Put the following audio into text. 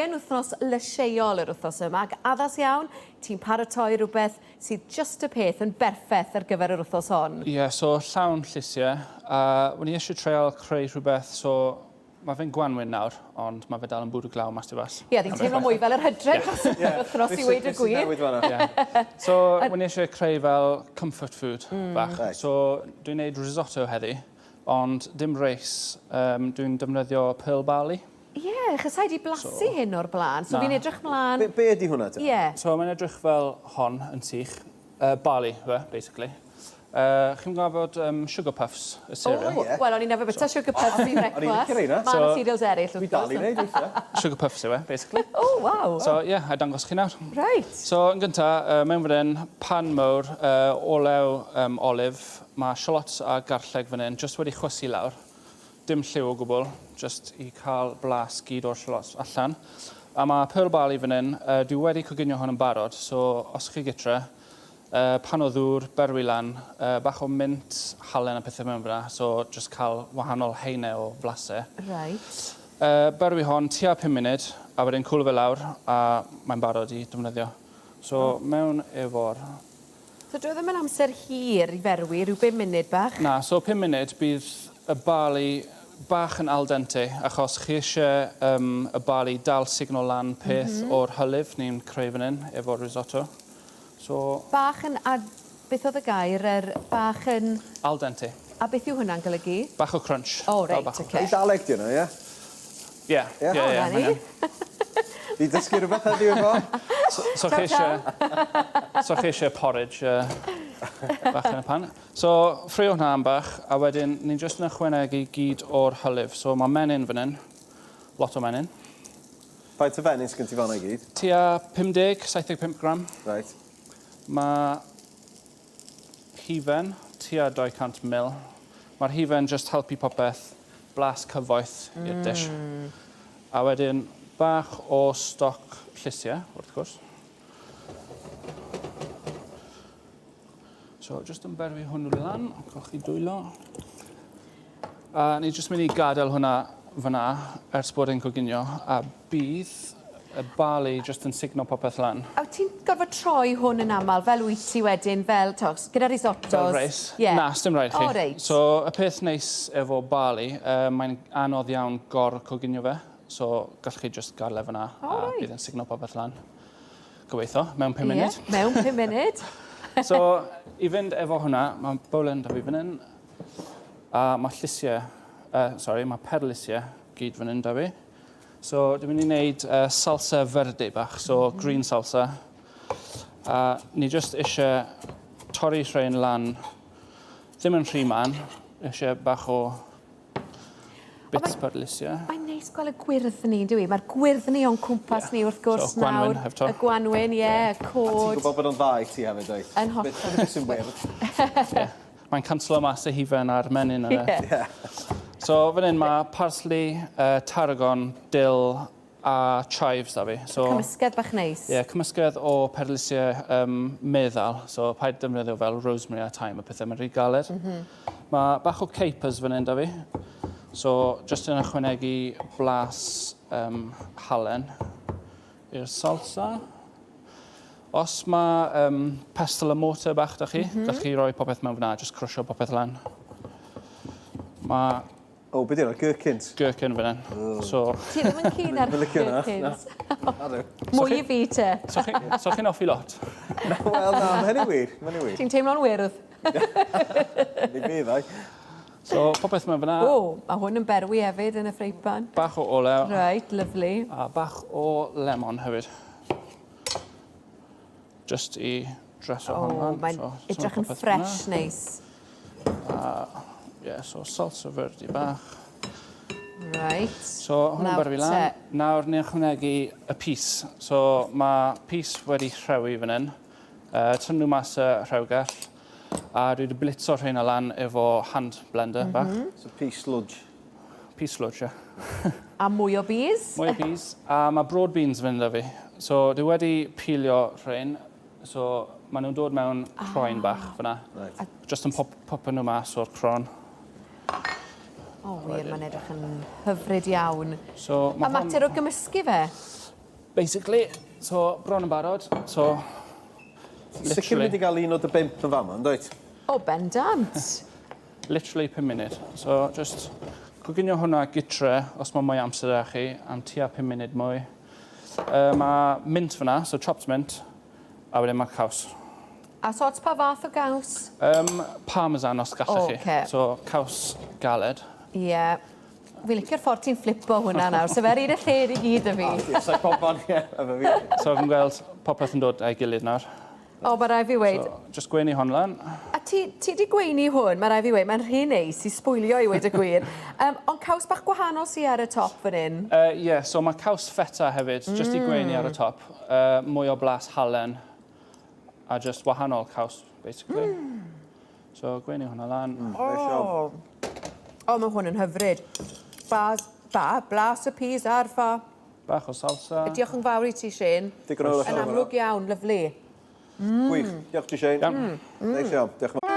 Yn wythnos lysieuol yr wythnos yma, ac addas iawn, ti'n paratoi rhywbeth sydd just y peth yn berffaith ar gyfer yr wythnos hon. Ie, so llawn llysiau. Wni eisiau treol creu rhywbeth, so mae fe'n gwanwyn nawr, ond mae fe dal yn bwrw glaw mas i fas. Ie, di'n teimlo mwy fel yr hydref dros y wythnos i weid y gwir. So, wni eisiau creu fel comfort food bach. So, dwi'n neud risotto heddi, ond dim reis. Dwi'n defnyddio pearl barley. Ie, chysau di blasu hyn o'r blaen, so fi'n edrych mlaen... Be ydi hwnna? Ie. So, mae'n edrych fel hon yn sych. Barley, basically. Chi'n gwybod sugar puffs, y cereal? Wel, o'n i'n nefyd bita sugar puffs i brecwast. O'n i'n licio reina. Mae'n cereals eraill. Fi dal i wneud eithaf. Sugar puffs yw basically. Oh, wow. So, a dangos chi nawr. Right. So, yn gyntaf, mewn fan hyn, pan mawr, olew olif, mae shallots a garlleg fan hyn, just wedi chwysu lawr. Dim lliw o gwbl, just i cael blas gyd o'r shallots allan. A mae pearl barley fan hyn, dwi wedi coginio hwn yn barod, so os chi gytre, pan o ddŵr, berwi lan, bach o mint, halen a pethau mewn fyna, so just cael wahanol heinau o flasau. Right. Berwi hon tua 5 munud, a wedyn cwlw fe lawr, a mae'n barod i defnyddio. So, mewn efo'r... So, dwi ddim yn amser hir i ferwi, rhyw 5 munud bach? Na, so 5 munud bydd y barley bach yn al dente, achos chi eisiau y barley dal signo lan peth o'r hylif ni'n creu fan hyn efo'r risotto. So, bach yn... A beth oedd y gair? Bach yn... Al dente. A beth yw hwnna'n golygu? Bach o crunch. O, reit, oce. Eidaleg di hwnna, ie? Ie. Di dysgu rhywbeth heddiw efo? So chi eisiau porridge bach yn y pan. So, ffrio hwnna am bach, a wedyn ni'n just yn ychwanegu gyd o'r hylif. So, mae menyn fan hyn, lot o menyn. Faint o fenyns gen ti fanna i gyd? Tua 50-75 gram. Right. Mae hifen, tua 200 ml. Mae'r hifen just helpu popeth blas cyfoeth i'r dish. A wedyn bach o stoc llysiau, wrth gwrs. So, just yn berfi hwnnw lan, colchi dwylo. A ni just mynd i gadael hwnna fyna ers bod e'n coginio, a bydd y barley just yn signo popeth lan. A ti'n gorfod troi hwn yn aml, fel wyt ti wedyn, fel tos, gyda risottos? Fel reis? Na, dim rhaid chi. O, reit. So, y peth neis efo barley, mae'n anodd iawn coginio fe. So, gall chi just gadael fyna, a bydd yn signo popeth lan. Gobeithio, mewn 5 munud. Ie, mewn 5 munud. So, i fynd efo hwnna, mae bowlen da fi fan hyn. A mae llysiau, mae perlysiau gyd fan hyn da fi. So, dwi'n mynd i wneud salsa verde bach, so green salsa. A ni just eisiau torri rhain lan, ddim yn rhy man, eisiau bach o bits perlysiau. Mae'n neis gweld y gwyrddni, dwi. Mae'r gwyrddni o'n cwmpas ni wrth gwrs nawr. Y gwanwyn, y cod. A ti'n gwybod bod o'n dda i ti hefyd, oed? Yn hollol. Beth sy'n wyrdd? Mae'n canslo mas y hifen a'r menyn yna. So, fan hyn mae parsley, tarragon, dill a chives da fi. Cymysgedd bach neis. Ie, cymysgedd o perlysiau meddal. So, paid defnyddio fel rosemary a thyme, y pethau mae'n rhy galed. Mae bach o capers fan hyn da fi. So, just yn ychwanegu blas halen i'r salsa. Os mae pestle a mortar bach da chi, gallwch chi roi popeth mewn fyna, just crwsio popeth lan. Mae... O, beth yw'n gherkins? Gherkin fan hyn. So... Ti ddim yn cyn ar gherkins. Mwy i fi te. So chi'n offi lot? Wel, na, mae hynny wir. Ti'n teimlo'n wyrdd? Ni fi, ddau. So, popeth mewn fyna. O, a hwn yn berwi hefyd yn y ffreipan. Bach o olew. Right, lovely. A bach o lemon hefyd. Just i dreso hwn lan. O, mae'n edrych yn ffresh neis. So salsa verde bach. Right. So, hwnna'n berfi lan. Nawr ni'n ychwanegu y pys. So, mae pys wedi rhewi fan hyn. Tynnu mas y rhewgell. A dwi wedi blitzo rhain lan efo hand blender bach. So pea sludge. Pea sludge, ie. A mwy o bees? Mwy o bees. A mae broad beans fan hyn da fi. So, dwi wedi pilio rhain. So, maen nhw'n dod mewn croen bach fyna. Just yn popio nhw mas o'r cron. O, wir, mae'n edrych yn hyfryd iawn. So, a mater o gymysgu fe? Basically, so bron yn barod, so Sicr wedi cael un o dy bimp yn fama, yn dweud? O, bendant. literally 5 munud. So just coginio hwnna gytre os mae mwy amser â chi am tua 5 munud mwy. Mae mint fyna, so chopped mint, a wedyn mae caws. A so pa fath o gaws? Parmesan os gallech chi. Ocê. So caws galed. Ie. Fi licio'r ffordd ti'n flipo hwnna nawr, so fe'r un y lled i gyd y fi. Sa'i pobon, ie, efo fi. So fi'n gweld popeth yn dod a'i gilydd nawr. O, mae rai fi weid. So, just gweini hon lan. A ti di gweini hwn, mae rai fi weid, mae'n rhy neis i sbwylio i weid y gwir. Ond caws bach gwahanol sy ar y top fan hyn? Yeah, so mae caws feta hefyd, just i gweini ar y top. Mwy o blas halen, a just wahanol caws, basically. So gweini hwnna lan. O, mae hwn yn hyfryd. Blas y peas ar ffa. Bach o salsa. Diolch yn fawr i ti, Shane. Digon o Yn amlwg iawn, lyflu. Gwych. Diolch ti, Shane. Neis iawn. Diolch.